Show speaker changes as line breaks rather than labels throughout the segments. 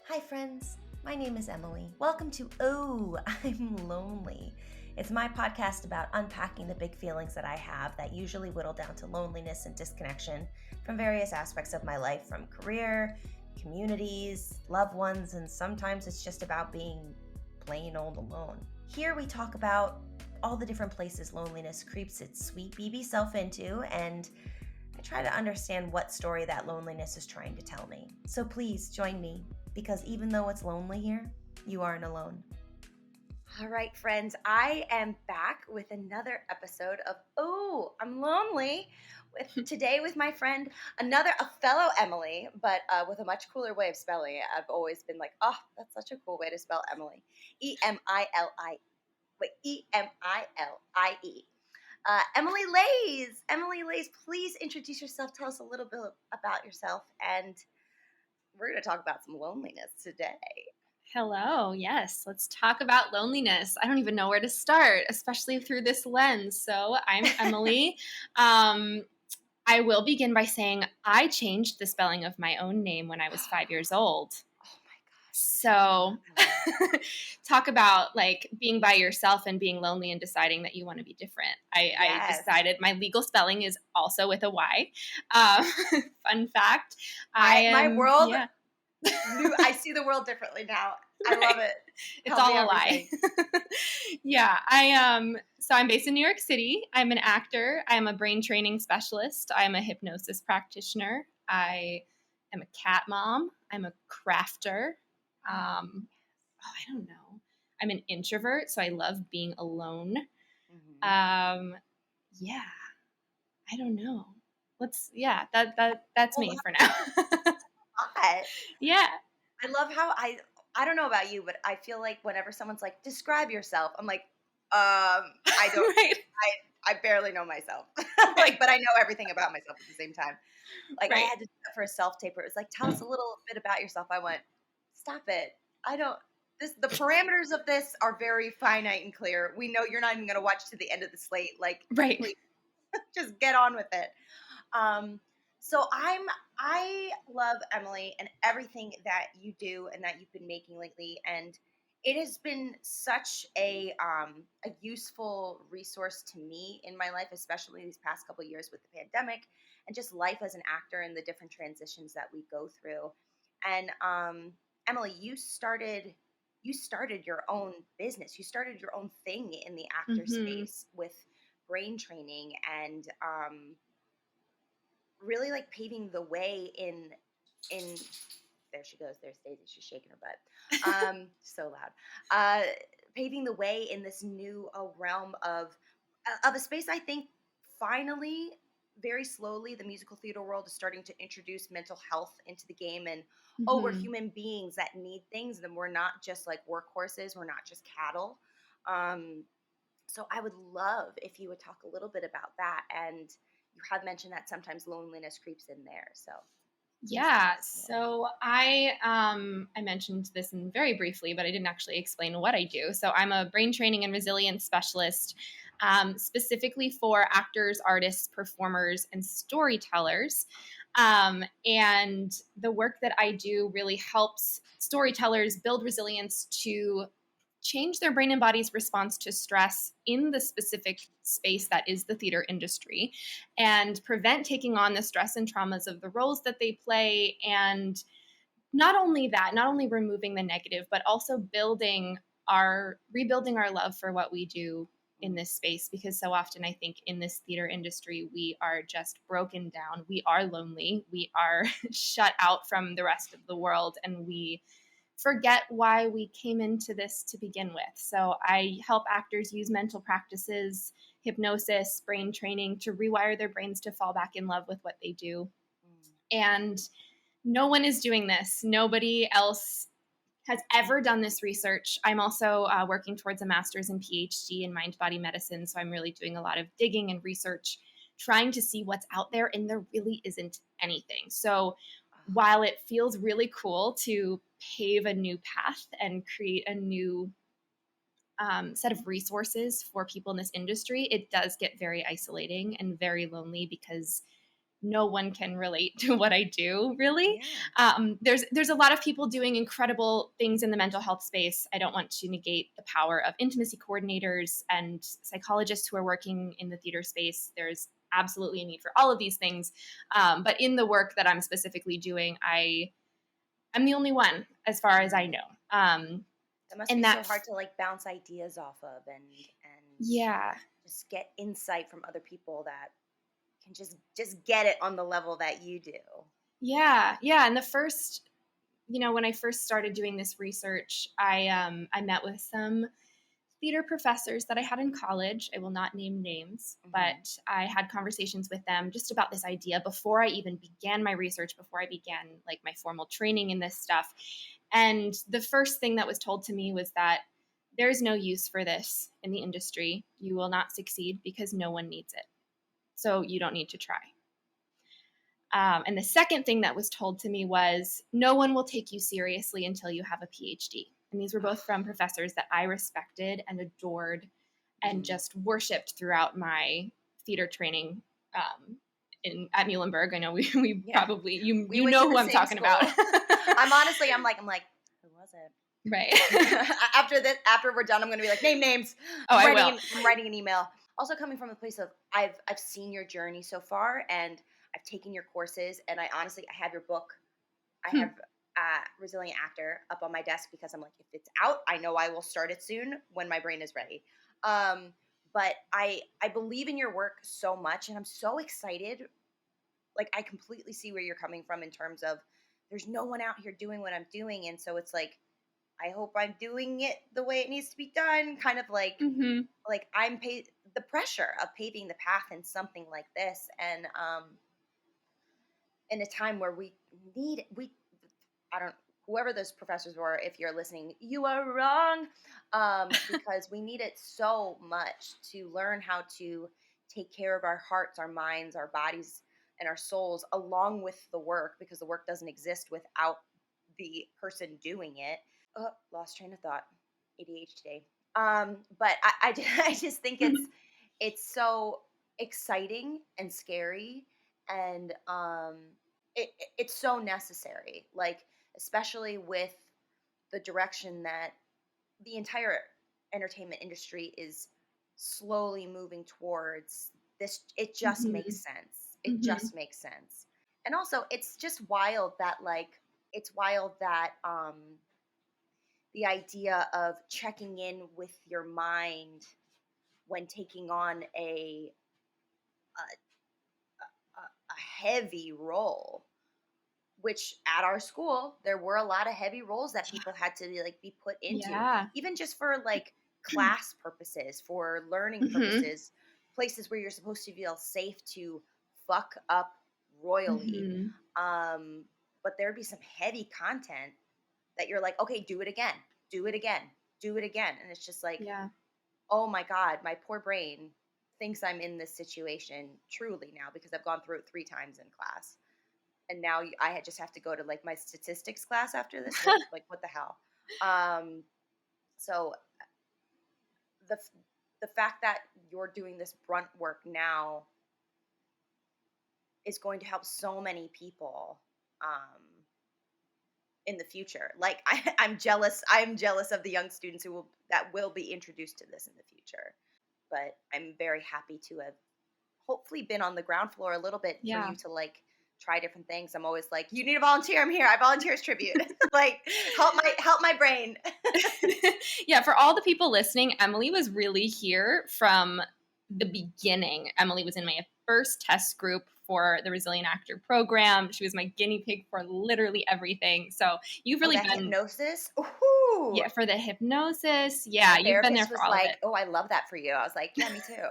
Hi friends, my name is Emily. Welcome to Oh, I'm Lonely. It's my podcast about unpacking the big feelings that I have that usually whittle down to loneliness and disconnection from various aspects of my life, from career, communities, loved ones, and sometimes it's just about being plain old alone. Here we talk about all the different places loneliness creeps its sweet BB self into, and I try to understand what story that loneliness is trying to tell me. So please join me, because even though it's lonely here, you aren't alone. All right, friends, I am back with another episode of Oh, I'm Lonely. Today with my friend, a fellow Emily, but with a much cooler way of spelling it. I've always been like, oh, that's such a cool way to spell Emily. Emilie. Emilie Leyes. Emilie Leyes, please introduce yourself. Tell us a little bit about yourself, and we're going to talk about some loneliness today.
Hello. Yes, let's talk about loneliness. I don't even know where to start, especially through this lens. So I'm Emily. I will begin by saying I changed the spelling of my own name when I was 5 years old.
Oh my gosh.
So talk about like being by yourself and being lonely and deciding that you want to be different. I decided my legal spelling is also with a Y. Fun fact.
My world, yeah. I see the world differently now. Right. I love it.
It's all a lie. Yeah. So I'm based in New York City. I'm an actor. I am a brain training specialist. I'm a hypnosis practitioner. I am a cat mom. I'm a crafter. I don't know. I'm an introvert, so I love being alone. Mm-hmm. Yeah. I don't know. That's me for now. Yeah.
I love how I don't know about you, but I feel like whenever someone's like, describe yourself, I'm like, I don't, right. I barely know myself. Like, but I know everything about myself at the same time. Like, right. I had to do that for a self-taper. It was like, tell us a little bit about yourself. I went, stop it. The parameters of this are very finite and clear. We know you're not even going to watch to the end of the slate. Like,
right.
Please, just get on with it. So I love Emily and everything that you do and that you've been making lately, and it has been such a useful resource to me in my life, especially these past couple of years with the pandemic and just life as an actor and the different transitions that we go through. And Emily, you started your own business. You started your own thing in the actor space with brain training and really like paving the way in there she goes, there's Daisy, she's shaking her butt, so loud, paving the way in this new realm of a space. I think finally, very slowly, the musical theater world is starting to introduce mental health into the game, and we're human beings that need things, and we're not just like workhorses, we're not just cattle. So I would love if you would talk a little bit about that. And you have mentioned that sometimes loneliness creeps in there. So
yeah. So I mentioned this in very briefly, but I didn't actually explain what I do. So I'm a brain training and resilience specialist, specifically for actors, artists, performers, and storytellers. And the work that I do really helps storytellers build resilience to change their brain and body's response to stress in the specific space that is the theater industry, and prevent taking on the stress and traumas of the roles that they play. And not only that, not only removing the negative, but also rebuilding our love for what we do in this space. Because so often I think in this theater industry, we are just broken down. We are lonely. We are shut out from the rest of the world, and we forget why we came into this to begin with. So I help actors use mental practices, hypnosis, brain training to rewire their brains to fall back in love with what they do. And no one is doing this. Nobody else has ever done this research. I'm also working towards a master's and PhD in mind-body medicine. So I'm really doing a lot of digging and research, trying to see what's out there, and there really isn't anything. So while it feels really cool to pave a new path and create a new set of resources for people in this industry, it does get very isolating and very lonely, because no one can relate to what I do, really.
Yeah.
There's a lot of people doing incredible things in the mental health space. I don't want to negate the power of intimacy coordinators and psychologists who are working in the theater space. There's absolutely a need for all of these things. But in the work that I'm specifically doing, I'm the only one as far as I know.
That must
And
be so
that,
hard to like bounce ideas off of and
yeah,
just get insight from other people that can just get it on the level that you do.
yeah, yeah. And the first, when I first started doing this research, I met with some theater professors that I had in college. I will not name names, but I had conversations with them just about this idea before I even began my research, before I began like my formal training in this stuff. And the first thing that was told to me was that there's no use for this in the industry. You will not succeed because no one needs it. So you don't need to try. And the second thing that was told to me was no one will take you seriously until you have a PhD. And these were both from professors that I respected and adored and just worshipped throughout my theater training at Muhlenberg. I know we probably, you know who I'm talking about.
I'm like, who was it?
Right.
After we're done, I'm going to be like, name names.
Oh,
I'm
writing
an email. Also coming from a place of, I've seen your journey so far, and I've taken your courses, and I have your book. I have Resilient Actor up on my desk because I'm like, if it's out, I know I will start it soon when my brain is ready. But I believe in your work so much, and I'm so excited. Like, I completely see where you're coming from in terms of there's no one out here doing what I'm doing. And so it's like, I hope I'm doing it the way it needs to be done. Kind of like, like I'm the pressure of paving the path in something like this. And, in a time where whoever those professors were, if you're listening, you are wrong. Because we need it so much to learn how to take care of our hearts, our minds, our bodies, and our souls along with the work, because the work doesn't exist without the person doing it. Oh, lost train of thought. ADHD today. But I just think it's so exciting and scary, and it's so necessary, like, especially with the direction that the entire entertainment industry is slowly moving towards. This, it just makes sense. It just makes sense. And also, it's just wild that the idea of checking in with your mind when taking on a heavy role, which at our school there were a lot of heavy roles that people had to be put into, even just for like class purposes, for learning purposes, places where you're supposed to feel safe to fuck up royally. But there'd be some heavy content that you're like, okay, do it again, and it's just like, oh my God, my poor brain thinks I'm in this situation truly now because I've gone through it 3 times in class. And now I just have to go to like my statistics class after this. Like what the hell? So the fact that you're doing this brunt work now is going to help so many people in the future. Like I'm jealous of the young students that will be introduced to this in the future. But I'm very happy to have hopefully been on the ground floor a little bit for you to like try different things. I'm always like, you need a volunteer, I'm here. I volunteer as tribute. Like help my brain.
Yeah, for all the people listening, Emilie was really here from the beginning. Emilie was in my first test group for the Resilient Actor program. She was my guinea pig for literally everything. So you've really been
hypnosis. Ooh.
Yeah, for the hypnosis. Yeah, you've been there for all of it.
Oh, I love that for you. I was like, yeah, me too.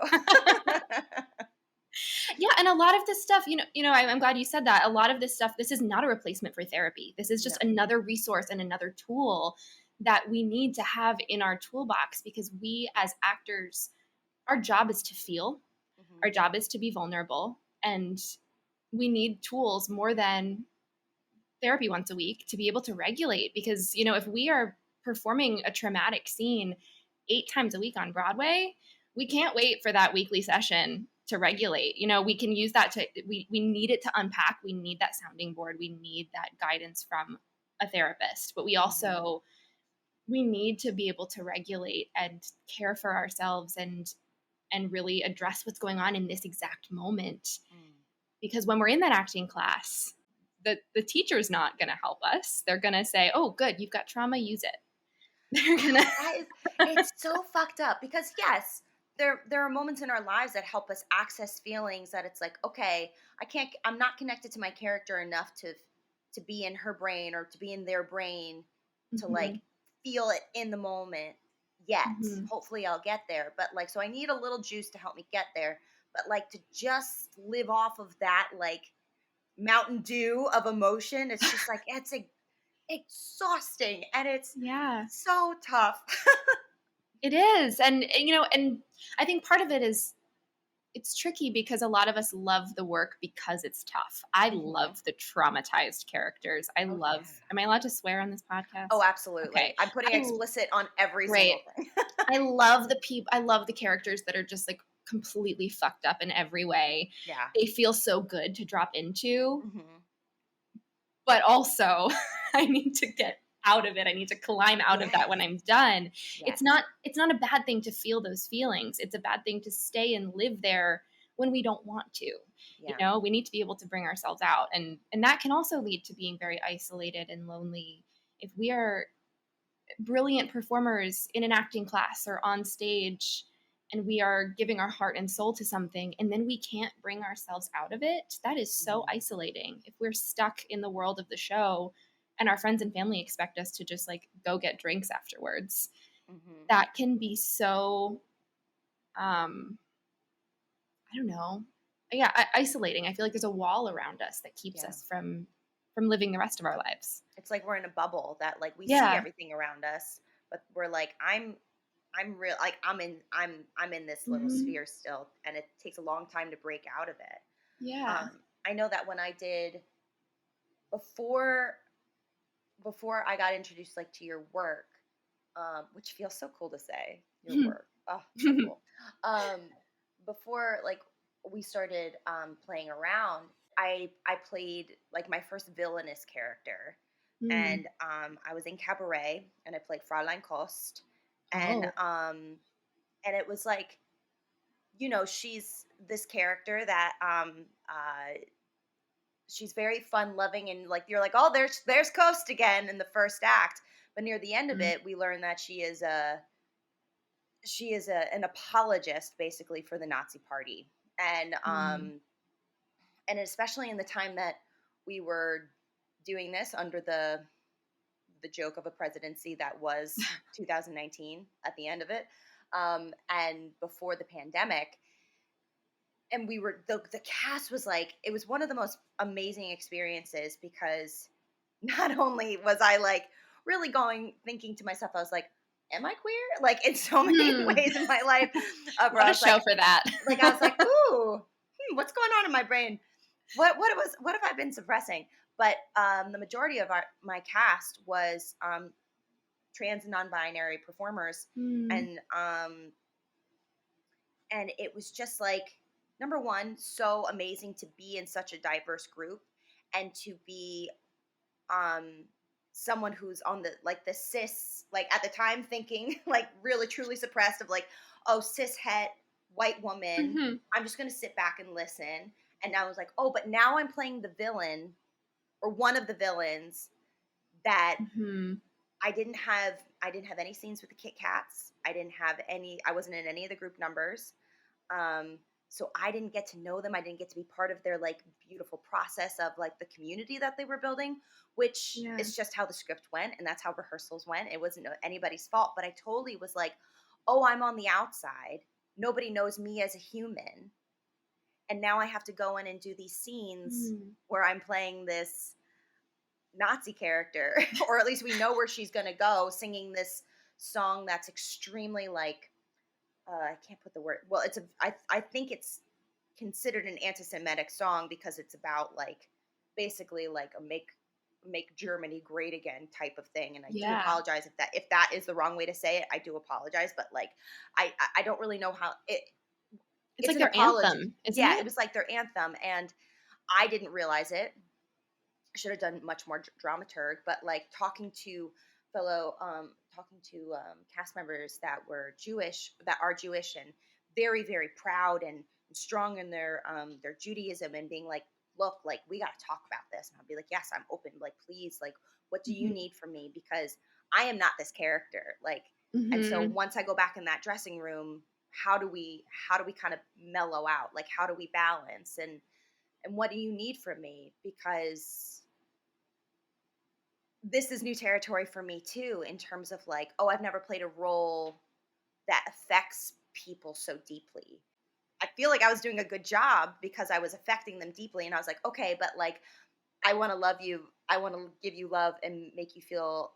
Yeah, and a lot of this stuff, I'm glad you said that. A lot of this stuff, this is not a replacement for therapy. This is just another resource and another tool that we need to have in our toolbox, because we as actors, our job is to feel. Our job is to be vulnerable, and we need tools more than therapy once a week to be able to regulate. Because, if we are performing a traumatic scene 8 times a week on Broadway, we can't wait for that weekly session to regulate. You know, we can use that we need it to unpack. We need that sounding board. We need that guidance from a therapist, but we also, we need to be able to regulate and care for ourselves and really address what's going on in this exact moment. Because when we're in that acting class, the teacher's not going to help us. They're going to say, oh, good, you've got trauma, use it. They're gonna
It's so fucked up because yes, there are moments in our lives that help us access feelings that it's like, okay, I'm not connected to my character enough to be in her brain or to be in their brain to like feel it in the moment yet. Hopefully I'll get there. But like, so I need a little juice to help me get there. But like to just live off of that like Mountain Dew of emotion, it's just like it's exhausting and it's so tough.
It is. And you know, and I think part of it is it's tricky because a lot of us love the work because it's tough. I love the traumatized characters. Am I allowed to swear on this podcast?
Oh, absolutely. Okay. I'm putting explicit on every single thing.
I love the characters that are just like completely fucked up in every way.
Yeah.
They feel so good to drop into. But also I need to get out of it. I need to climb out of that when I'm done. Yes. It's not a bad thing to feel those feelings. It's a bad thing to stay and live there when we don't want to. You know, we need to be able to bring ourselves out. And that can also lead to being very isolated and lonely. If we are brilliant performers in an acting class or on stage and we are giving our heart and soul to something and then we can't bring ourselves out of it, that is so isolating. If we're stuck in the world of the show and our friends and family expect us to just like go get drinks afterwards, that can be so, I don't know. Yeah, isolating. I feel like there's a wall around us that keeps us from living the rest of our lives.
It's like we're in a bubble that like we see everything around us, but we're like, I'm real, like I'm in this little sphere still, and it takes a long time to break out of it.
Yeah.
I know that when I did before I got introduced like to your work, which feels so cool to say, your work. Oh, so cool. Before like we started playing around, I played like my first villainous character. And I was in Cabaret and I played Fraulein Kost. And it was like, you know, she's this character that she's very fun loving and like you're like, oh, there's Kost again in the first act. But near the end of it, we learn that she is an apologist basically for the Nazi Party. And especially in the time that we were doing this under the joke of a presidency that was 2019 at the end of it, and before the pandemic. And we were, the cast was like, it was one of the most amazing experiences because not only was I like really thinking to myself, I was like, am I queer? Like in so many ways in my life.
What a show for that.
Like I was like, ooh, what's going on in my brain? What have I been suppressing? But the majority of my cast was trans and non-binary performers, and it was just like, number one, so amazing to be in such a diverse group and to be someone who's on the cis, like at the time thinking like really truly suppressed of like, oh, cis het white woman, I'm just gonna sit back and listen. And I was like, oh, but now I'm playing the villain or one of the villains that I didn't have any scenes with the Kit Kats. I wasn't in any of the group numbers. So I didn't get to know them. I didn't get to be part of their like beautiful process of like the community that they were building, which is just how the script went. And that's how rehearsals went. It wasn't anybody's fault, but I totally was like, oh, I'm on the outside. Nobody knows me as a human. And now I have to go in and do these scenes where I'm playing this Nazi character, or at least we know where she's going to go, singing this song that's extremely like, I can't put the word. Well, I think it's considered an anti-Semitic song because it's about like basically like a make Germany great again type of thing. And I do apologize if that is the wrong way to say it. I do apologize, but like I don't really know how it.
It's
It's
like
an
their
apology.
anthem, isn't
Yeah, it
it?
was like their anthem, and I didn't realize it. I should have done much more dramaturg, but like talking to cast members that were Jewish, that are Jewish, and very very proud and strong in their Judaism, and being like, look, like we got to talk about this, and I'll be like, yes, I'm open, like please, like what do you
Mhm.
need from me, because I am not this character, like. And so
Mhm.
once I go back in that dressing room, how do we kind of mellow out, like how do we balance, and what do you need from me, because this is new territory for me too, in terms of like, oh, I've never played a role that affects people so deeply. I feel like I was doing a good job because I was affecting them deeply, and I was like, okay, but like I want to love you, I want to give you love and make you feel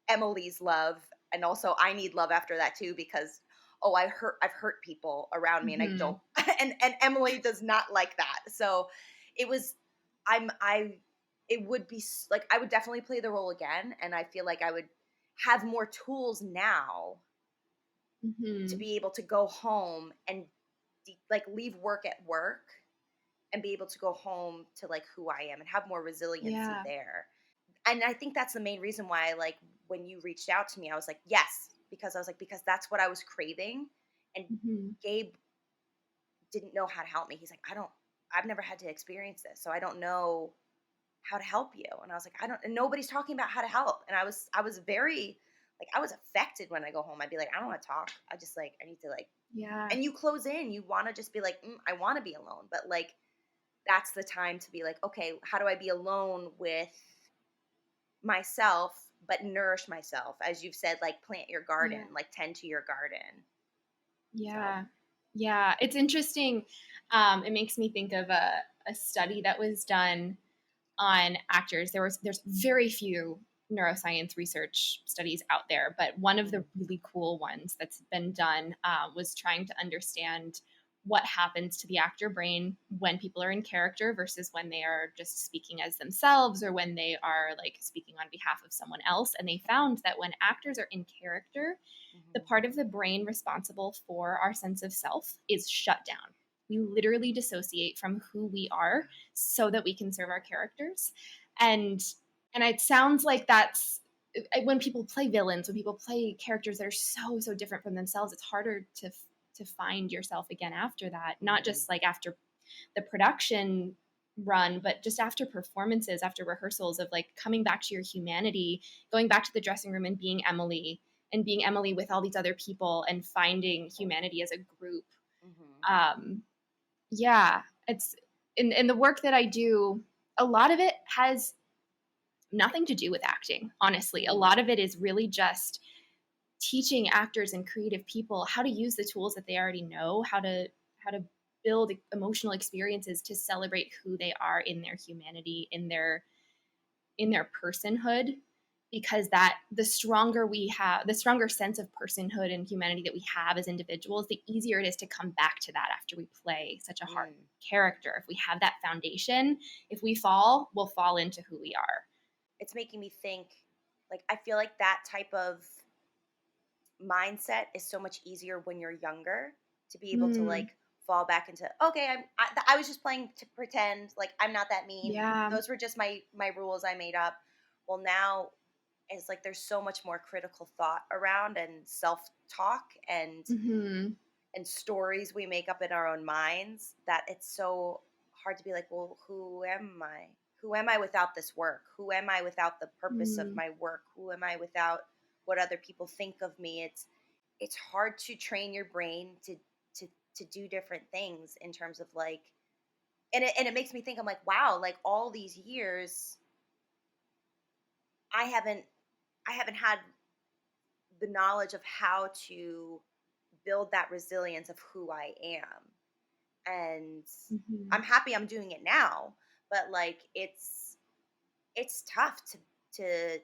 Emily's love, and also I need love after that too, because oh, I've hurt people around me, and I don't
Mhm.
and Emily does not like that. So it was I it would be like I would definitely play the role again, and I feel like I would have more tools now to
Mhm.
be able to go home and like leave work at work and be able to go home to like who I am and have more resiliency
Yeah.
there. And I think that's the main reason why, like, when you reached out to me, I was like, yes, because I was like, because that's what I was craving. And
Mhm.
Gabe didn't know how to help me. He's like, I've never had to experience this, so I don't know how to help you. And I was like, I don't, and nobody's talking about how to help. And I was very, like, I was affected when I go home. I'd be like, I don't want to talk. I just like, I need to like,
Yeah.
and you close in, you want to just be like, I want to be alone. But like, that's the time to be like, okay, how do I be alone with myself but nourish myself, as you've said, like plant your garden,
Yeah.
like tend to your garden. So
Yeah. Yeah. It's interesting. It makes me think of a study that was done on actors. There's very few neuroscience research studies out there, but one of the really cool ones that's been done was trying to understand what happens to the actor brain when people are in character versus when they are just speaking as themselves or when they are like speaking on behalf of someone else. And they found that when actors are in character, the
mm-hmm.
part of the brain responsible for our sense of self is shut down. We literally dissociate from who we are so that we can serve our characters. And and it sounds like that's when people play villains, when people play characters that are so different from themselves, it's harder to find yourself again after that. Not
Mm-hmm.
just like after the production run, but just after performances, after rehearsals of like coming back to your humanity, going back to the dressing room and being Emily with all these other people and finding humanity as a group.
Mm-hmm.
Um, yeah, it's in the work that I do, a lot of it has nothing to do with acting, honestly. A lot of it is really just teaching actors and creative people how to use the tools that they already know, how to build emotional experiences to celebrate who they are in their humanity, in their personhood, because that the stronger sense of personhood and humanity that we have as individuals, the easier it is to come back to that after we play such a hard
Mm.
character. If we have that foundation, if we fall, we'll fall into who we are.
It's making me think, like I feel like that type of mindset is so much easier when you're younger, to be able to
Mm,
like fall back into, okay, I was just playing to pretend, like I'm not that mean,
yeah.
those were just my rules I made up. Well, now it's like there's so much more critical thought around, and self-talk,
Hmm.
and stories we make up in our own minds, that it's so hard to be like, well, who am I? Who am I without this work? Who am I without the purpose of
Mm,
my work? Who am I without what other people think of me? It's hard to train your brain to to do different things in terms of like, and it makes me think, I'm like, wow, like all these years I haven't I haven't had the knowledge of how to build that resilience of who I am. And
mhm.
I'm happy I'm doing it now, but like it's tough to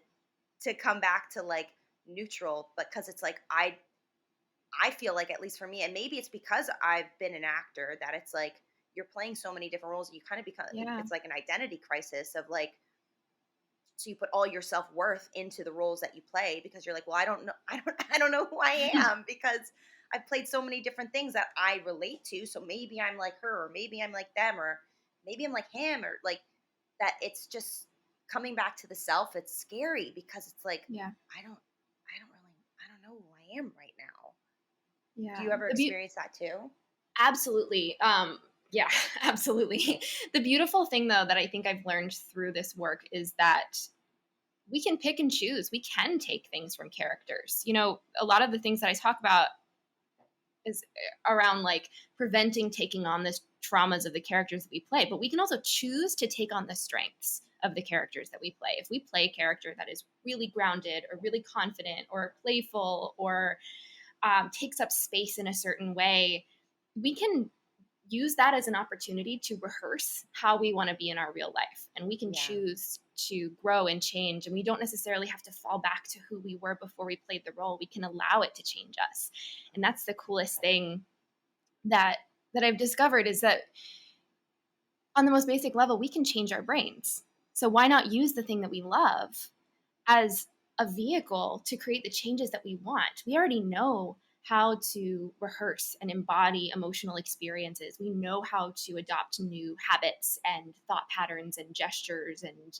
to come back to like neutral, but because it's like I feel like, at least for me, and maybe it's because I've been an actor, that it's like you're playing so many different roles, you kind of become,
Yeah.
it's like an identity crisis of like, so you put all your self-worth into the roles that you play, because you're like, well, I don't know I don't know who I am, because I've played so many different things that I relate to. So maybe I'm like her, or maybe I'm like them, or maybe I'm like him, or like that. It's just coming back to the self. It's scary because it's like,
Yeah.
I don't know who I am right now. Do
Yeah.
you ever experience that too?
Absolutely. Yeah, absolutely. The beautiful thing, though, that I think I've learned through this work is that we can pick and choose. We can take things from characters. A lot of the things that I talk about is around like preventing taking on the traumas of the characters that we play, but we can also choose to take on the strengths of the characters that we play. If we play a character that is really grounded or really confident or playful or takes up space in a certain way, we can use that as an opportunity to rehearse how we want to be in our real life. And we can choose to grow and change. And we don't necessarily have to fall back to who we were before we played the role. We can allow it to change us. And that's the coolest thing that I've discovered, is that on the most basic level, we can change our brains. So why not use the thing that we love as a vehicle to create the changes that we want? We already know how to rehearse and embody emotional experiences. We know how to adopt new habits and thought patterns and gestures and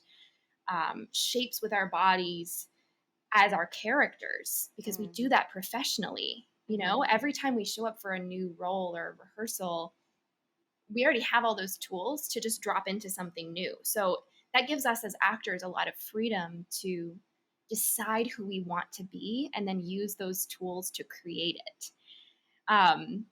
shapes with our bodies as our characters, because we do that professionally. Every time we show up for a new role or rehearsal, we already have all those tools to just drop into something new. So that gives us as actors a lot of freedom to decide who we want to be and then use those tools to create it. And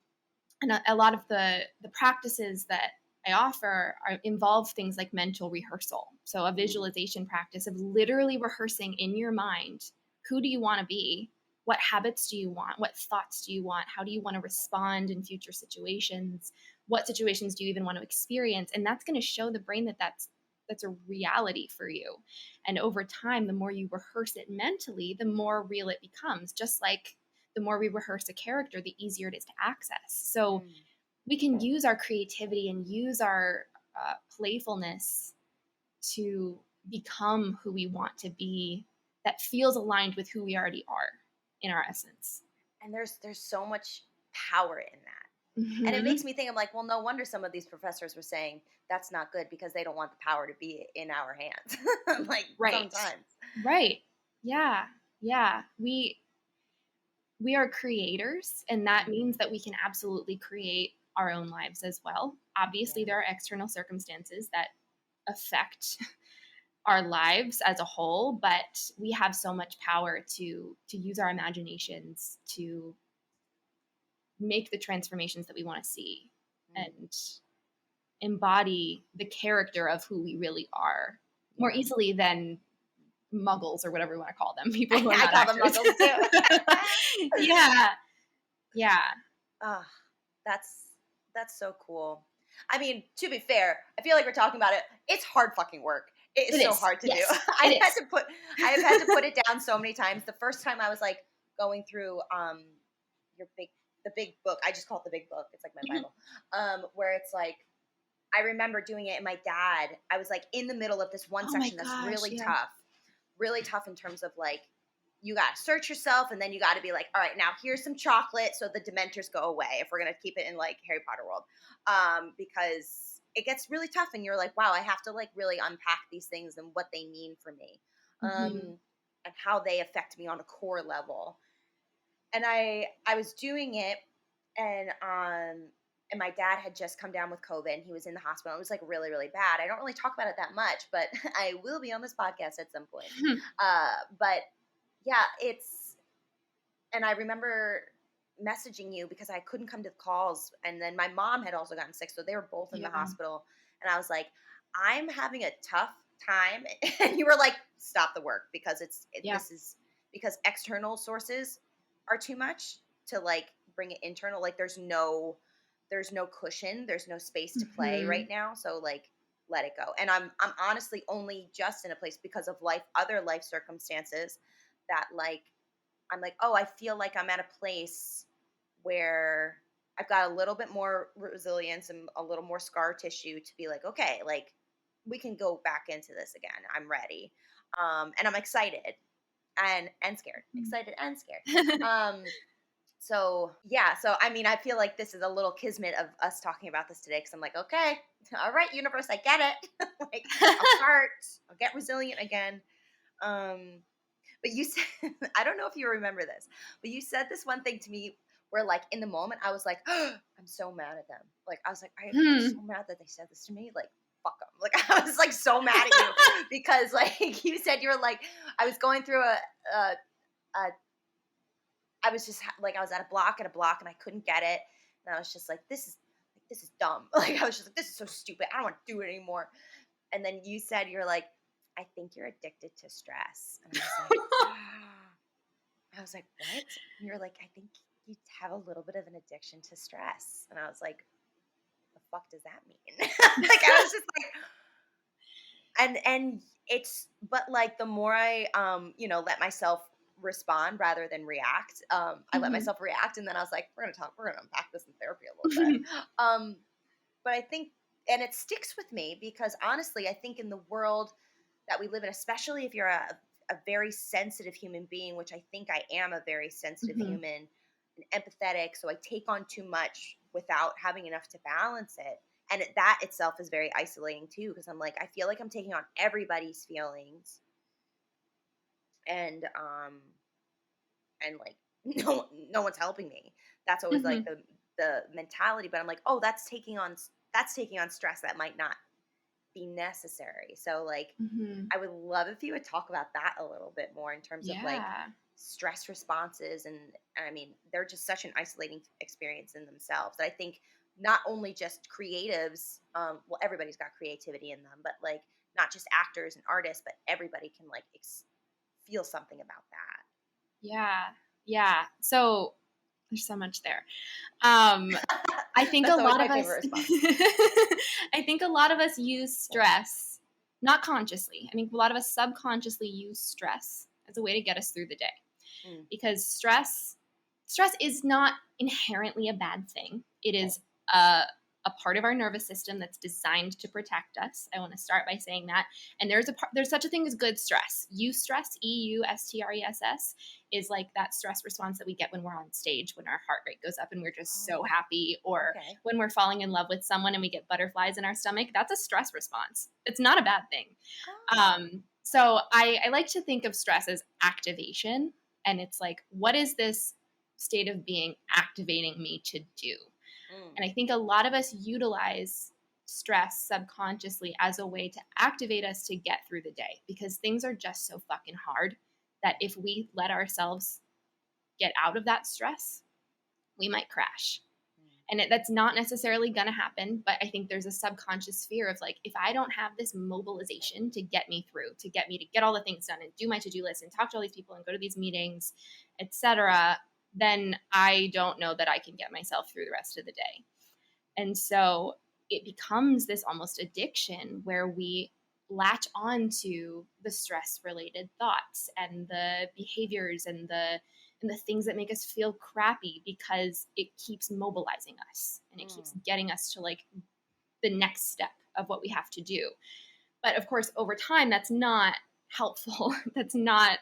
a lot of the practices that I offer involve things like mental rehearsal. So a visualization practice of literally rehearsing in your mind, who do you want to be? What habits do you want? What thoughts do you want? How do you want to respond in future situations? What situations do you even want to experience? And that's going to show the brain that that's a reality for you. And over time, the more you rehearse it mentally, the more real it becomes. Just like the more we rehearse a character, the easier it is to access. So we can use our creativity and use our playfulness to become who we want to be, that feels aligned with who we already are in our essence.
And there's so much power in that.
Mm-hmm.
And it makes me think, I'm like, well, no wonder some of these professors were saying that's not good, because they don't want the power to be in our hands. Like, sometimes.
Right. Yeah. Yeah. We are creators, and that means that we can absolutely create our own lives as well. Obviously, there are external circumstances that affect our lives as a whole, but we have so much power to use our imaginations to make the transformations that we want to see and embody the character of who we really are more easily than muggles, or whatever we want to call them. People who are not actors.
I call them muggles too.
Yeah.
Oh, that's so cool. I mean, to be fair, I feel like we're talking about it. It's hard fucking work. It is so hard to do. I've had to put it down so many times. The first time I was like going through the big book. I just call it the big book. It's like my Bible. Where it's like, I remember doing it, and my dad, I was like in the middle of this one section that's really tough in terms of like, you got to search yourself, and then you got to be like, all right, now here's some chocolate so the Dementors go away, if we're going to keep it in like Harry Potter world. Because it gets really tough, and you're like, wow, I have to like really unpack these things and what they mean for me, and how they affect me on a core level. And I was doing it, and my dad had just come down with COVID, and he was in the hospital. It was like really, really bad. I don't really talk about it that much, but I will be on this podcast at some point. But yeah, and I remember messaging you because I couldn't come to the calls, and then my mom had also gotten sick, so they were both in the hospital, and I was like, I'm having a tough time, and you were like, stop the work, because this is because external sources are too much to like bring it internal. Like, there's no cushion, there's no space to play right now, so like, let it go. And I'm honestly only just in a place because of other life circumstances that like, I'm like, oh, I feel like I'm at a place where I've got a little bit more resilience and a little more scar tissue to be like, okay, like, we can go back into this again. I'm ready. And I'm excited and scared. Excited and scared. So yeah, so I mean, I feel like this is a little kismet of us talking about this today because I'm like, okay, all right, universe, I get it. Like, I'll start, I'll get resilient again. Um, but you said, I don't know if you remember this, but you said this one thing to me where, like, in the moment, I was like, I'm so mad at them. Like, I was like, I'm so
Hmm.
mad that they said this to me. Like, fuck them. Like, I was like so mad at you because, like, you said you were like, I was going through a I was just like, I was at a block, and I couldn't get it, and I was just like, this is dumb. Like, I was just like, this is so stupid. I don't want to do it anymore. And then you said, you're like, I think you're addicted to stress, and I was like, I was like, what? And you're like, I think you have a little bit of an addiction to stress, and I was like, the fuck does that mean? Like, I was just like, and it's, but like the more I let myself respond rather than react, I let
Mhm.
myself react, and then I was like, we're gonna unpack this in therapy a little bit. But I think, and it sticks with me because honestly, I think in the world that we live in, especially if you're a very sensitive human being, which I think I am, a very sensitive
Mhm.
human and empathetic, so I take on too much without having enough to balance it. And that itself is very isolating too, because I'm like, I feel like I'm taking on everybody's feelings, and like, no one's helping me. That's always like
Mhm.
the mentality. But I'm like, oh, that's taking on stress that might not be necessary. So like,
Mhm.
I would love if you would talk about that a little bit more in terms of like
Yeah.
stress responses. And I mean, they're just such an isolating experience in themselves that I think not only just creatives, well, everybody's got creativity in them, but like not just actors and artists, but everybody can like feel something about that.
Yeah. Yeah. So there's so much there. Um, I think a
That's always
lot
my
of
favorite
us
response.
I think a lot of us use stress not consciously. I mean, a lot of us subconsciously use stress as a way to get us through the day
Mm,
because stress is not inherently a bad thing. It is a a part of our nervous system that's designed to protect us. I want to start by saying that. And there's such a thing as good stress. Eustress, EUSTRESS, is like that stress response that we get when we're on stage, when our heart rate goes up and we're just so
oh,
happy, or
okay.
when we're falling in love with someone and we get butterflies in our stomach. That's a stress response. It's not a bad thing.
Oh.
So I like to think of stress as activation, and it's like, what is this state of being activating me to do?
Mm,
And I think a lot of us utilize stress subconsciously as a way to activate us to get through the day because things are just so fucking hard that if we let ourselves get out of that stress, we might crash.
mm,
And that's not necessarily going to happen, but I think there's a subconscious fear of like, if I don't have this mobilization to get me through, to get me to get all the things done and do my to-do list and talk to all these people and go to these meetings, etc., then I don't know that I can get myself through the rest of the day. And so it becomes this almost addiction where we latch on to the stress related thoughts and the behaviors and the things that make us feel crappy because it keeps mobilizing us and it keeps
mm.
getting us to like the next step of what we have to do. But of course, over time, that's not helpful. That's not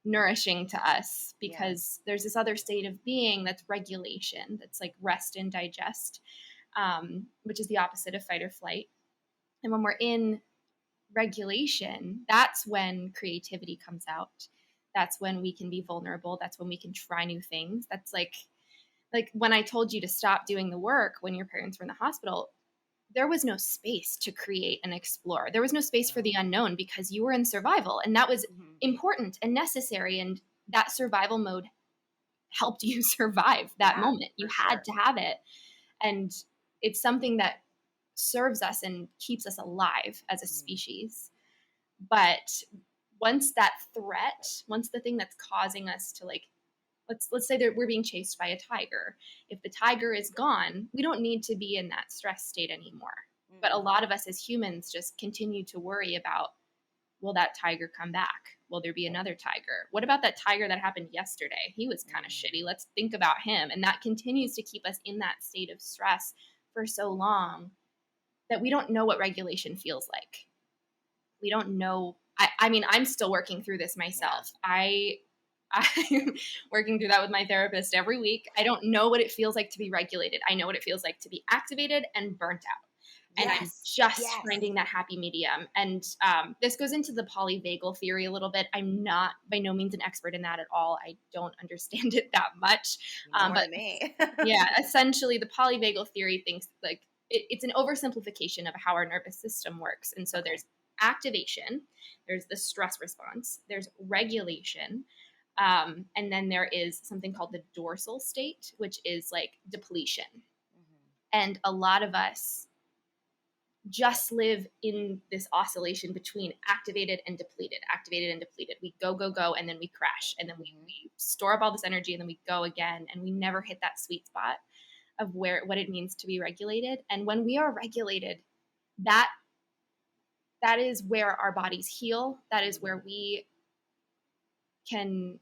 nourishing to us
Yeah.
because there's this other state of being that's regulation, that's like rest and digest, which is the opposite of fight or flight. And when we're in regulation, that's when creativity comes out. That's when we can be vulnerable. That's when we can try new things. That's like when I told you to stop doing the work when your parents were in the hospital, there was no space to create and explore. There was no space for the
No.
unknown because you were in survival and that was
Mhm.
important and necessary, and that survival mode helped you survive that
Yeah,
moment. You
for
had
sure.
to have it. And it's something that serves us and keeps us alive as a
Mm,
species. But once that threat, once the thing that's causing us to like, let's say that we're being chased by a tiger. If the tiger is gone, we don't need to be in that stress state anymore. But a
mm,
lot of us as humans just continue to worry about, will that tiger come back? Will there be another tiger? What about that tiger that happened yesterday? He was kind of
mm.
shitty. Let's think about him. And that continues to keep us in that state of stress for so long that we don't know what regulation feels like. We don't know. I mean, I'm still working through this
Yeah.
myself. I I'm working through that with my therapist every week. I don't know what it feels like to be regulated. I know what it feels like to be activated and burnt out. And I'm
Yes.
just
Yes.
finding that happy medium. And this goes into the polyvagal theory a little bit. I'm not by no means an expert in that at all. I don't understand it that much.
More
But
than me.
yeah, essentially the polyvagal theory thinks like it's an oversimplification of how our nervous system works. And so there's activation, there's the stress response, there's regulation, and then there is something called the dorsal state, which is like depletion. And a lot of us just live in this oscillation between activated and depleted, activated and depleted. We go, go, go, and then we crash. And then we store up all this energy and then we go again. And we never hit that sweet spot of what it means to be regulated. And when we are regulated, that is where our bodies heal. That is where we can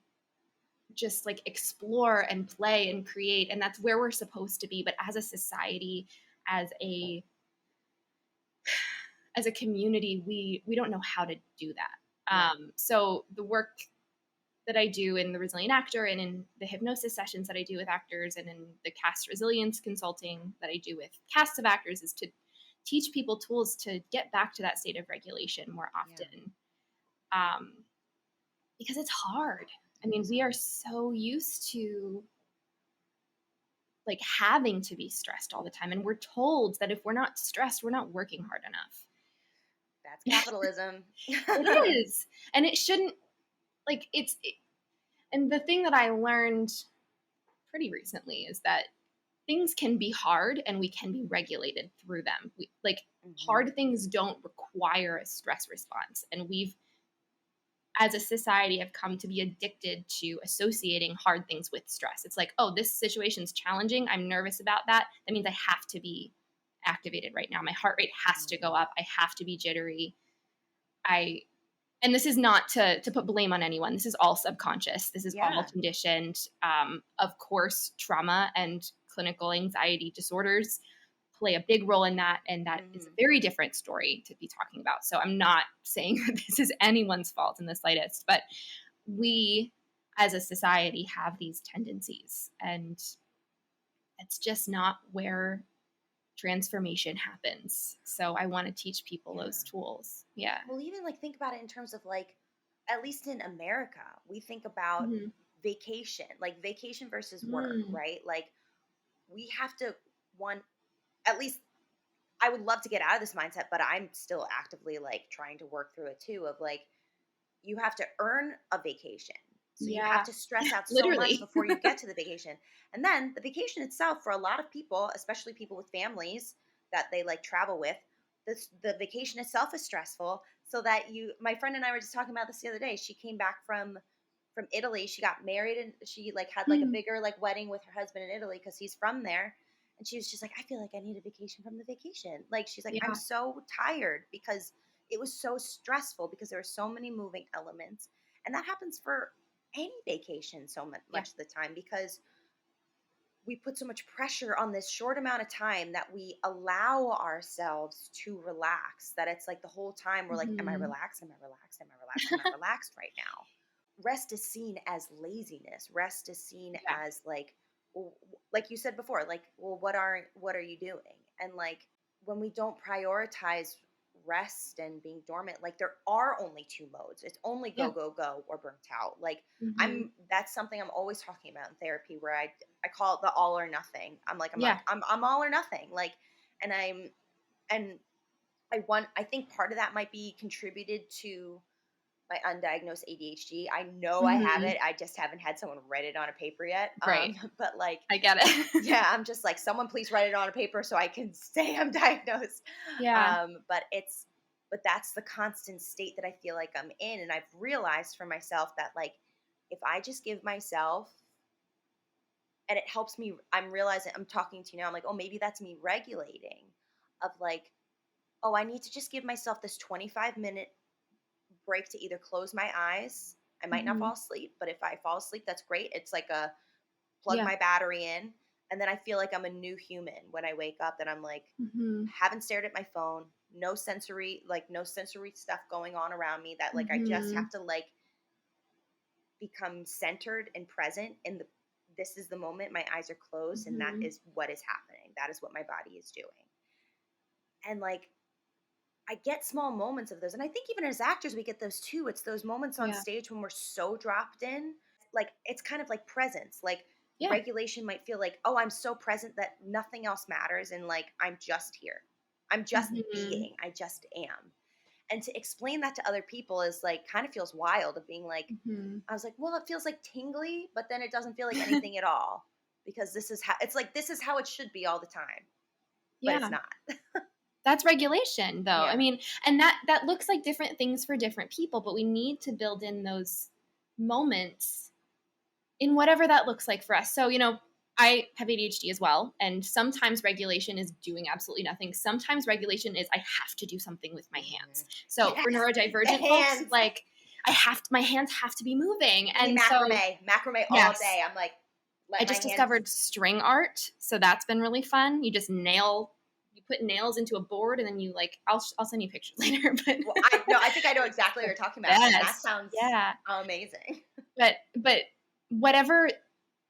just like explore and play and create. And that's where we're supposed to be. But as a society, as a community, we don't know how to do that. So the work that I do in the Resilient Actor and in the hypnosis sessions that I do with actors and in the cast resilience consulting that I do with casts of actors is to teach people tools to get back to that state of regulation more often. Because it's hard. I mean, we are so used to like having to be stressed all the time. And we're told that if we're not stressed, we're not working hard enough.
That's capitalism.
It is. And it shouldn't, like, and the thing that I learned pretty recently is that things can be hard and we can be regulated through them. Hard things don't require a stress response. And we've, as a society, have come to be addicted to associating hard things with stress. It's like, oh, this situation's challenging. I'm nervous about that. That means I have to be activated right now. My heart rate has to go up. I have to be jittery. And this is not to put blame on anyone. This is all subconscious. This is all conditioned. Of course, trauma and clinical anxiety disorders play a big role in that. And that is a very different story to be talking about. So I'm not saying that this is anyone's fault in the slightest, but we as a society have these tendencies, and it's just not where transformation happens. So I want to teach people those tools. Yeah.
Well, even like think about it in terms of like, at least in America, we think about vacation, like vacation versus work, right? Like we have to at least I would love to get out of this mindset, but I'm still actively like trying to work through it too, of like, you have to earn a vacation. So you have to stress out so much before you get to the vacation. And then the vacation itself, for a lot of people, especially people with families that they like travel with, the vacation itself is stressful. So that my friend and I were just talking about this the other day. She came back from Italy. She got married and she like had like a bigger like wedding with her husband in Italy because he's from there. And she was just like, I feel like I need a vacation from the vacation. Like, she's like, I'm so tired because it was so stressful because there were so many moving elements. And that happens for any vacation so much of the time because we put so much pressure on this short amount of time that we allow ourselves to relax, that it's like the whole time we're like, am I relaxed? Am I relaxed? Am I relaxed? Am I relaxed right now? Rest is seen as laziness. Rest is seen as like, well, like you said before, like, well, what are you doing? And like, when we don't prioritize rest and being dormant, like there are only two modes. It's only go, go, go or burnt out. Like that's something I'm always talking about in therapy, where I call it the all or nothing. I'm like, I'm all or nothing. Like, and I think part of that might be contributed to my undiagnosed ADHD. I know I have it. I just haven't had someone write it on a paper yet.
Right.
But like,
I get it.
yeah, I'm just like, someone please write it on a paper so I can say I'm diagnosed.
Yeah.
But that's the constant state that I feel like I'm in. And I've realized for myself that like, if I just give myself, and it helps me, I'm realizing, I'm talking to you now, I'm like, oh, maybe that's me regulating of like, oh, I need to just give myself this 25-minute break to either close my eyes. I might not fall asleep, but if I fall asleep, that's great. It's like a plug my battery in. And then I feel like I'm a new human when I wake up, that I'm like, haven't stared at my phone, no sensory stuff going on around me, that like, I just have to like become centered and present in this is the moment, my eyes are closed, and that
Mhm.
is what is happening. That is what my body is doing. And like, I get small moments of those. And I think even as actors, we get those too. It's those moments on
Yeah.
stage when we're so dropped in. Like, it's kind of like presence. Like,
Yeah.
regulation might feel like, oh, I'm so present that nothing else matters. And like, I'm just here. I'm just
Mhm.
being. I just am. And to explain that to other people is like, kind of feels wild of being like,
Mhm.
I was like, well, it feels like tingly, but then it doesn't feel like anything at all because this is how it's like, this is how it should be all the time, but it's
Yeah.
not.
That's regulation though. I
Yeah.
mean, and that looks like different things for different people, but we need to build in those moments in whatever that looks like for us. So, I have ADHD as well, and sometimes regulation is doing absolutely nothing. Sometimes regulation is I have to do something with my hands. So, for
Yes. The
neurodivergent folks,
hands.
like my hands have to be moving.
Give me
And so,
macrame all
yes,
day. I'm like,
I
let my
just
hands.
discovered string art, so that's been really fun. You put nails into a board, and then you I'll send you pictures later. But
Well, I think I know exactly what you're talking about, and that
best,
sounds
yeah.
amazing.
But whatever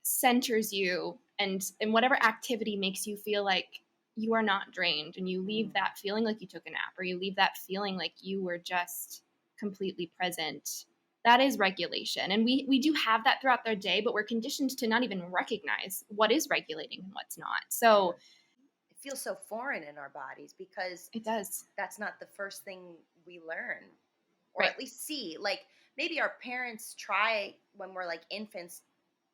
centers you and whatever activity makes you feel like you are not drained, and you leave that feeling like you took a nap, or you leave that feeling like you were just completely present, that is regulation. And we do have that throughout their day, but we're conditioned to not even recognize what is regulating and what's not. So
It feels so foreign in our bodies because
it does.
that's not the first thing we learn, or
Right.
at least see. Like, maybe our parents try when we're like infants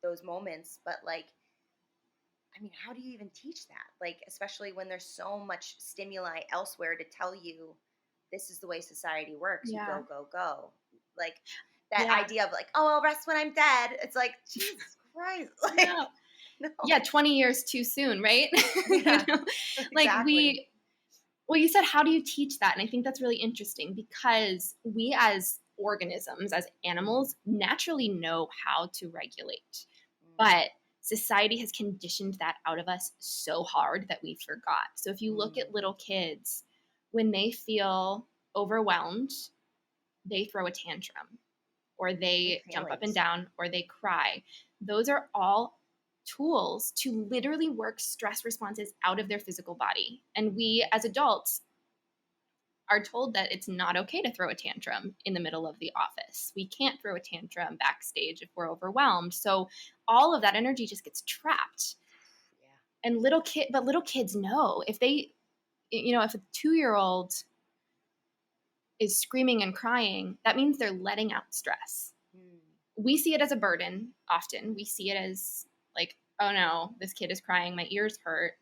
those moments, but like, I mean, how do you even teach that? Like, especially when there's so much stimuli elsewhere to tell you this is the way society works. You
Yeah.
go, go, go. Like, that
Yeah.
idea of like, oh, I'll rest when I'm dead. It's like, Jesus Christ. Like,
No.
no.
Yeah, 20 years too soon, right?
Yeah,
Like
exactly.
well, you said, how do you teach that? And I think that's really interesting because we as organisms, as animals, naturally know how to regulate.
Mm,
But society has conditioned that out of us so hard that we forgot. So if you look
mm.
at little kids, when they feel overwhelmed, they throw a tantrum, or
Big
they jump up and
feelings.
down, or they cry. Those are all tools to literally work stress responses out of their physical body. And we as adults are told that it's not okay to throw a tantrum in the middle of the office. We can't throw a tantrum backstage if we're overwhelmed. So all of that energy just gets trapped.
Yeah.
And little kids know if a 2-year-old is screaming and crying, that means they're letting out stress.
Mm,
We see it as a burden often. We see it as like, oh no, this kid is crying, my ears hurt.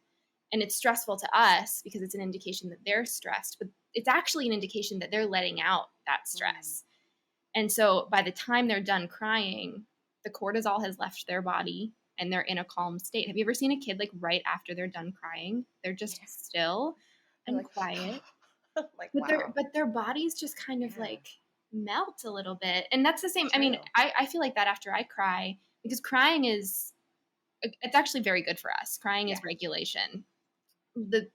And it's stressful to us because it's an indication that they're stressed, but it's actually an indication that they're letting out that
mm.
stress. And so by the time they're done crying, the cortisol has left their body and they're in a calm state. Have you ever seen a kid like right after they're done crying? They're
Yeah.
just still
They're
and
like,
quiet,
like,
but
wow.
their bodies just kind of
Yeah.
like melt a little bit. And that's the
It's
same. I mean,
true.
I feel like that after I cry, because crying it's actually very good for us. Crying
Yeah.
is regulation. The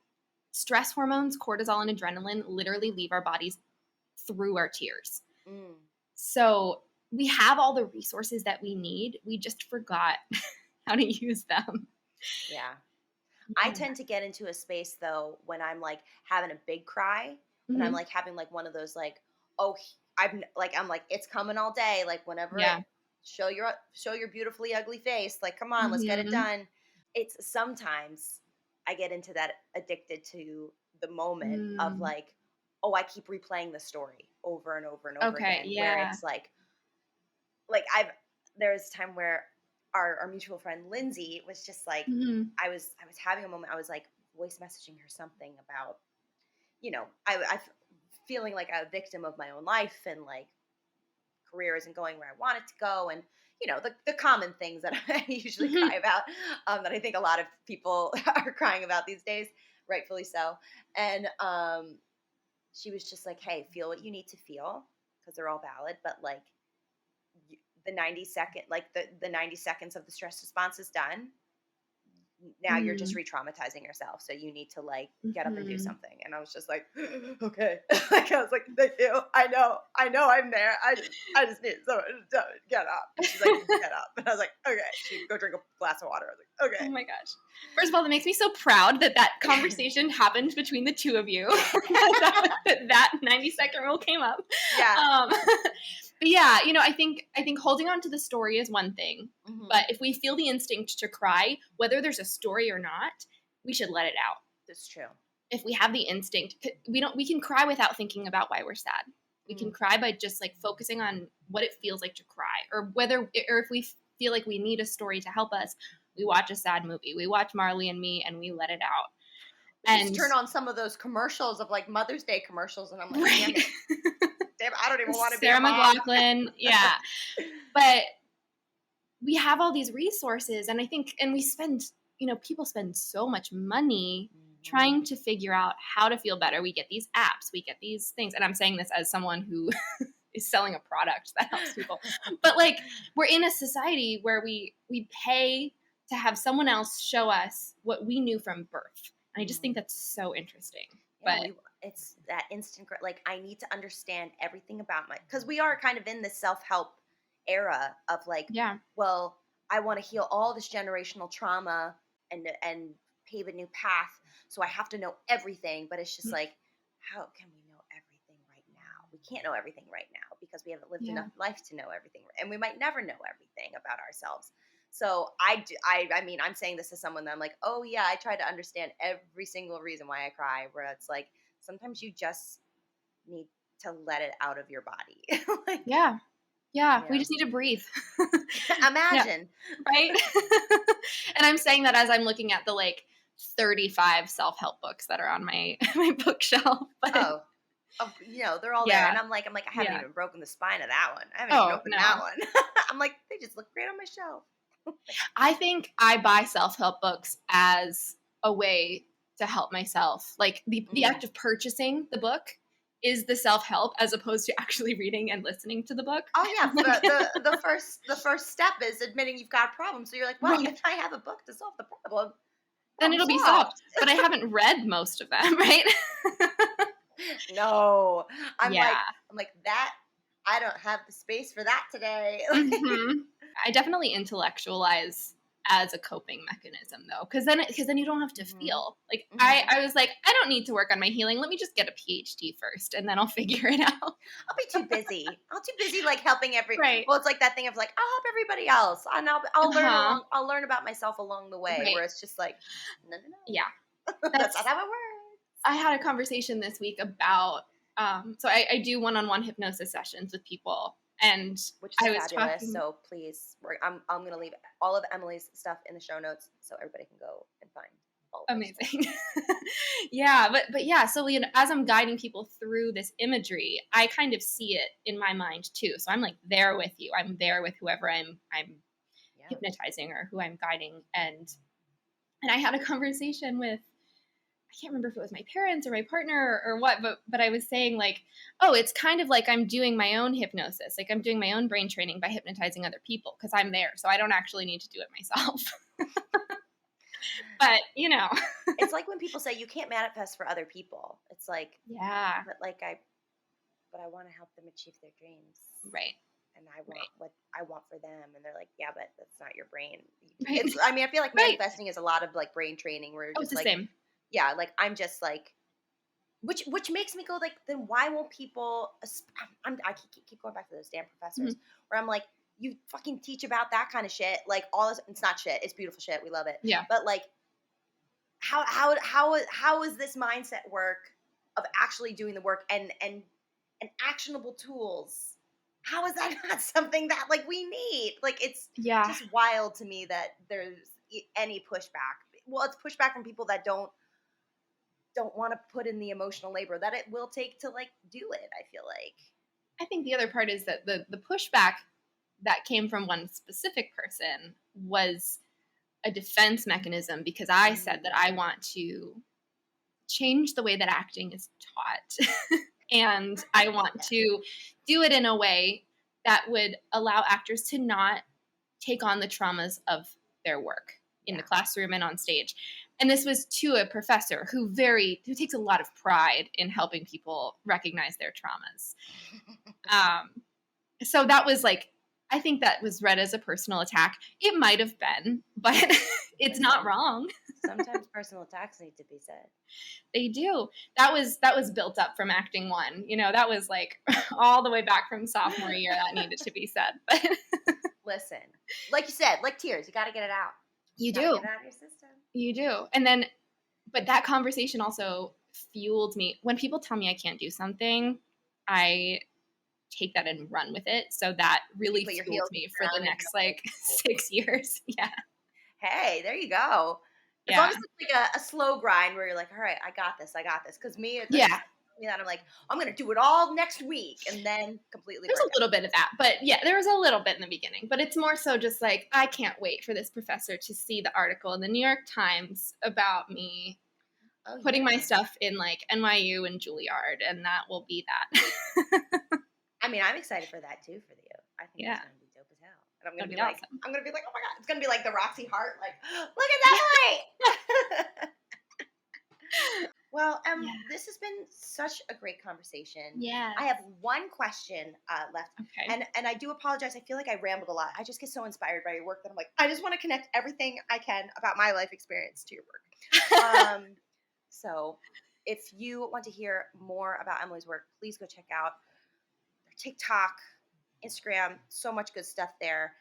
stress hormones, cortisol and adrenaline, literally leave our bodies through our tears.
Mm.
So we have all the resources that we need. We just forgot how to use them.
Yeah. I
Yeah.
tend to get into a space though when I'm like having a big cry, when I'm
Hmm.
like having like one of those like, oh, I'm like it's coming all day, like whenever it
Yeah.
show your beautifully ugly face, like come on, let's get it
Hmm.
done. It's sometimes I get into that addicted to the moment of
Mm.
like, oh, I keep replaying the story over and over and over
Okay.
again, where
Yeah.
it's like there was a time where our mutual friend Lindsay was just like,
Hmm.
I was having a moment. I was like voice messaging her something about, I feeling like a victim of my own life, and like career isn't going where I want it to go, and the common things that I usually
Hmm.
cry about, that I think a lot of people are crying about these days, rightfully so. And she was just like, hey, feel what you need to feel because they're all valid, but like the 90 second, like the 90 seconds of the stress response is done. now you're just re-traumatizing yourself. So you need to like get up and do something. And I was just like, okay. Like, I was like, thank you. I know I'm there. I just need someone to get up. And she's like, get up. And I was like, okay. She'd go drink a glass of water. I was like, okay.
Oh my gosh. First of all, that makes me so proud that conversation happened between the two of you. that 90-second rule came up.
Yeah.
But yeah, you know, I think holding on to the story is one thing, but if we feel the instinct to cry, whether there's a story or not, we should let it out.
That's true.
If we have the instinct, we can cry without thinking about why we're sad. We can cry by just like focusing on what it feels like to cry, or if we feel like we need a story to help us, we watch a sad movie. We watch Marley and Me and we let it out.
And just turn on some of those commercials of like Mother's Day commercials, and I'm like,
right.
Damn, I don't even want to be
Sarah
a mom.
McLachlan. Yeah. But we have all these resources, and I think, and we spend, you know, people spend so much money trying to figure out how to feel better. We get these apps, we get these things. And I'm saying this as someone who is selling a product that helps people. But like, we're in a society where we pay to have someone else show us what we knew from birth. And I just think that's so interesting.
Yeah, but it's that instant, like, I need to understand everything about because we are kind of in this self-help era of like, well, I want to heal all this generational trauma and pave a new path. So I have to know everything, but it's just like, how can we know everything right now? We can't know everything right now because we haven't lived enough life to know everything. And we might never know everything about ourselves. So I mean, I'm saying this as someone that I'm like, oh yeah, I try to understand every single reason why I cry, where it's like, sometimes you just need to let it out of your body. Like,
yeah, we just need to breathe.
Imagine.
Right? And I'm saying that as I'm looking at the like 35 self-help books that are on my bookshelf. But,
you know, they're all there. And I'm like, I haven't even broken the spine of that one. I haven't even opened that one. I'm like, they just look great on my shelf.
I think I buy self-help books as a way to help myself. Like the act of purchasing the book is the self-help as opposed to actually reading and listening to the book.
Oh yeah, the first step is admitting you've got a problem. So you're like, well, if I have a book to solve the problem,
then it'll be solved. But I haven't read most of them, right?
No, I'm like that. I don't have the space for that today.
I definitely intellectualize as a coping mechanism though, because then you don't have to feel like I was like, I don't need to work on my healing. Let me just get a PhD first, and then I'll figure it out.
I'll be too busy. I'm too busy like helping
right.
Well, it's like that thing of like, I'll help everybody else, and I'll learn about myself along the way. Where it's just like, no.
Yeah,
that's not how it works.
I had a conversation this week about so I do one-on-one hypnosis sessions with people. And
which is fabulous. So please, I'm going to leave all of Emilie's stuff in the show notes so everybody can go and find all of
amazing. Yeah, but yeah. So you know, as I'm guiding people through this imagery, I kind of see it in my mind too. So I'm like there with you. I'm there with whoever I'm hypnotizing or who I'm guiding. And I had a conversation with, I can't remember if it was my parents or my partner or what, but I was saying like, oh, it's kind of like I'm doing my own hypnosis. Like I'm doing my own brain training by hypnotizing other people because I'm there. So I don't actually need to do it myself. But, you know.
It's like when people say you can't manifest for other people. It's like, but I want to help them achieve their dreams.
Right.
And I want what I want for them. And they're like, yeah, but that's not your brain.
Right.
I feel like manifesting is a lot of like brain training where you're just
it's the same.
Yeah, like I'm just like, which makes me go like, then why won't people? I keep going back to those damn professors where I'm like, you fucking teach about that kind of shit, like all this. It's not shit. It's beautiful shit. We love it.
Yeah.
But like, how is this mindset work of actually doing the work and actionable tools? How is that not something that like we need? Like it's just wild to me that there's any pushback. Well, it's pushback from people that don't want to put in the emotional labor that it will take to like do it. I feel like.
I think the other part is that the pushback that came from one specific person was a defense mechanism because I said that I want to change the way that acting is taught. And I want to do it in a way that would allow actors to not take on the traumas of their work. in the classroom and on stage. And this was to a professor who takes a lot of pride in helping people recognize their traumas. So that was like, I think that was read as a personal attack. It might have been, but it's not wrong.
Sometimes personal attacks need to be said.
They do. That was built up from acting 1. That was like all the way back from sophomore year that needed to be said. But
listen, like you said, like tears, you got to get it out.
You do.
Get it out of your system.
You do. And then, but that conversation also fueled me. When people tell me I can't do something, I take that and run with it. So that really fueled me for the next 6 years. Yeah.
Hey, there you go. As long as it's like a slow grind where you're like, all right, I got this. Because me, it's like, that I'm like, I'm going to do it all next week and then completely.
There's a little bit of that, but there was a little bit in the beginning, but it's more so just like, I can't wait for this professor to see the article in the New York Times about me putting my stuff in like NYU and Juilliard, and that will be that.
I mean, I'm excited for that too for you. I think it's going to be dope as hell. And I'm going to be like, awesome. I'm going to be like, oh my God, it's going to be like the Roxy Hart, like, look at that light. Well, this has been such a great conversation.
Yeah.
I have one question left. Okay. And I do apologize. I feel like I rambled a lot. I just get so inspired by your work that I'm like, I just want to connect everything I can about my life experience to your work. So if you want to hear more about Emilie's work, please go check out their TikTok, Instagram, so much good stuff there.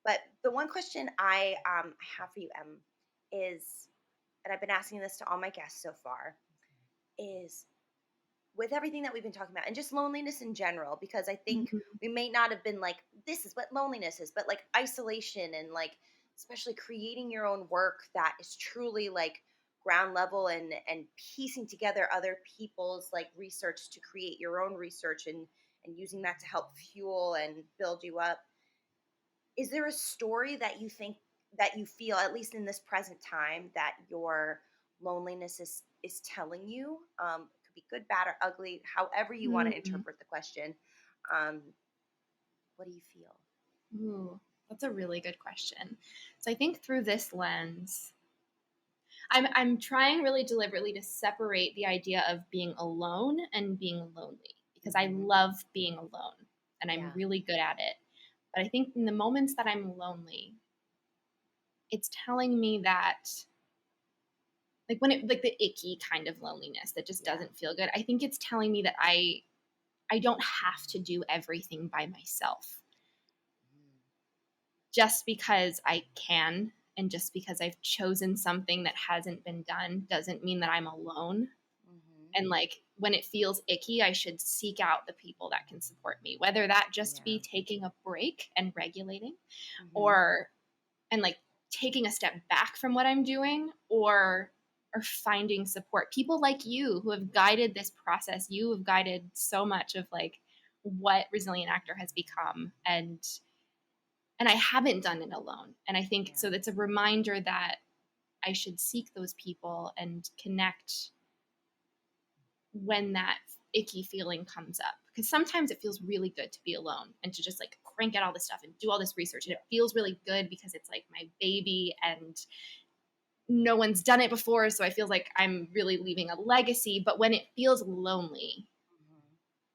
But the one question I have for you, Em, is, and I've been asking this to all my guests so far, is with everything that we've been talking about and just loneliness in general, because I think we may not have been like, this is what loneliness is, but like isolation and like, especially creating your own work that is truly like ground level and piecing together other people's like research to create your own research and using that to help fuel and build you up. Is there a story that you think that you feel, at least in this present time, that your loneliness is telling you? It could be good, bad, or ugly, however you want to interpret the question. What do you feel?
Ooh, that's a really good question. So I think through this lens, I'm trying really deliberately to separate the idea of being alone and being lonely, because I love being alone and I'm really good at it. But I think in the moments that I'm lonely, it's telling me that, like when it, like the icky kind of loneliness that just doesn't feel good, I think it's telling me that I don't have to do everything by myself. Just because I can, and just because I've chosen something that hasn't been done doesn't mean that I'm alone. And like when it feels icky, I should seek out the people that can support me, whether that just be taking a break and regulating and like taking a step back from what I'm doing or finding support. People like you who have guided this process. You have guided so much of like what Resilient Actor has become. And I haven't done it alone. And I think so that's a reminder that I should seek those people and connect when that icky feeling comes up, because sometimes it feels really good to be alone and to just like crank out all this stuff and do all this research, and it feels really good because it's like my baby and no one's done it before, so I feel like I'm really leaving a legacy. But when it feels lonely,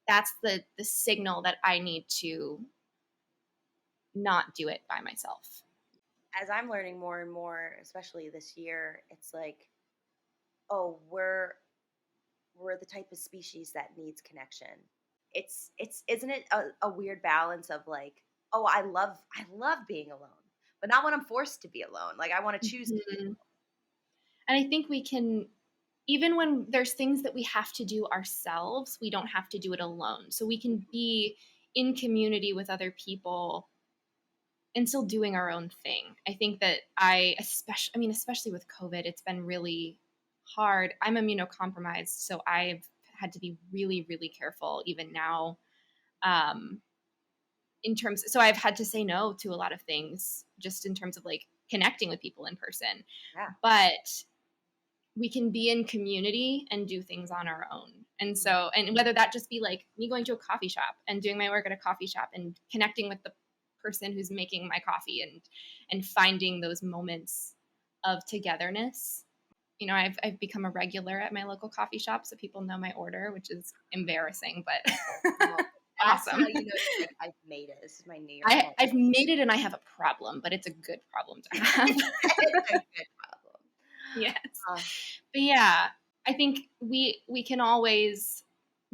that's the signal that I need to not do it by myself.
As I'm learning more and more, especially this year, it's like, oh, we're the type of species that needs connection. It's isn't it a weird balance of like, oh, I love being alone, but not when I'm forced to be alone. Like I want to choose to be alone.
And I think we can, even when there's things that we have to do ourselves, we don't have to do it alone. So we can be in community with other people and still doing our own thing. I think that especially with COVID, it's been really hard. I'm immunocompromised, so I've had to be really, really careful even now. So I've had to say no to a lot of things just in terms of like connecting with people in person. Yeah. But we can be in community and do things on our own. And so, and whether that just be like me going to a coffee shop and doing my work at a coffee shop and connecting with the person who's making my coffee and finding those moments of togetherness. You know, I've become a regular at my local coffee shop, so people know my order, which is embarrassing, but
Well, that's
awesome.
how you know it's like, I've made it. This is my New York moment.
I've made it and I have a problem, but it's a good problem to have.
It's a good problem.
Yes.
Uh,
But yeah, I think we can always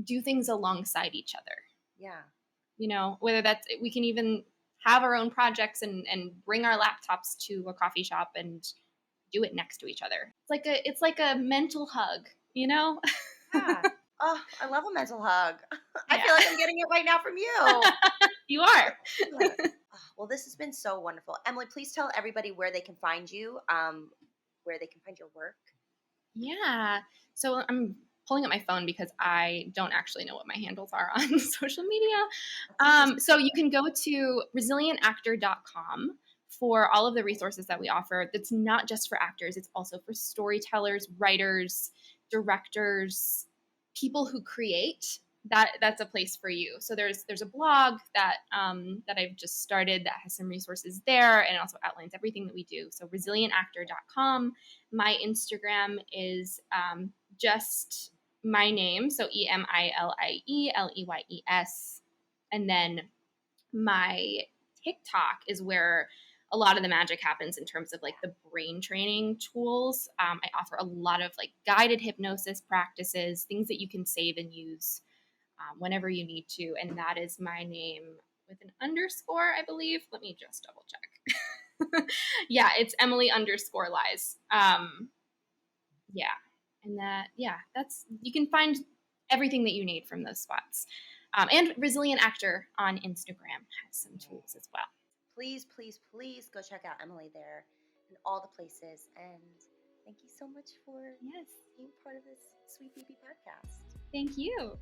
do things alongside each other.
yeah.
You know, whether that's, we can even have our own projects and bring our laptops to a coffee shop and do it next to each other. It's like a mental hug, you know?
Yeah. Oh, I love a mental hug. I
Yeah.
feel like I'm getting it right now from you.
You are.
Oh, well, this has been so wonderful. Emilie, please tell everybody where they can find you, where they can find your work.
Yeah. So I'm pulling up my phone because I don't actually know what my handles are on social media. So you can go to resilientactor.com for all of the resources that we offer. That's not just for actors, it's also for storytellers, writers, directors, people who create. That's a place for you. So there's a blog that I've just started that has some resources there, and also outlines everything that we do. So resilientactor.com. My Instagram is just my name, so EMILIELEYES, and then my TikTok is where a lot of the magic happens in terms of like the brain training tools. I offer a lot of like guided hypnosis practices, things that you can save and use whenever you need to. And that is my name with an underscore, I believe. Let me just double check. Yeah, it's Emilie_Leyes. Yeah. And that's, you can find everything that you need from those spots. And Resilient Actor on Instagram has some tools as well.
Please, please, please go check out Emilie there and all the places. And thank you so much for being part of this Sweet Baby podcast.
Thank you.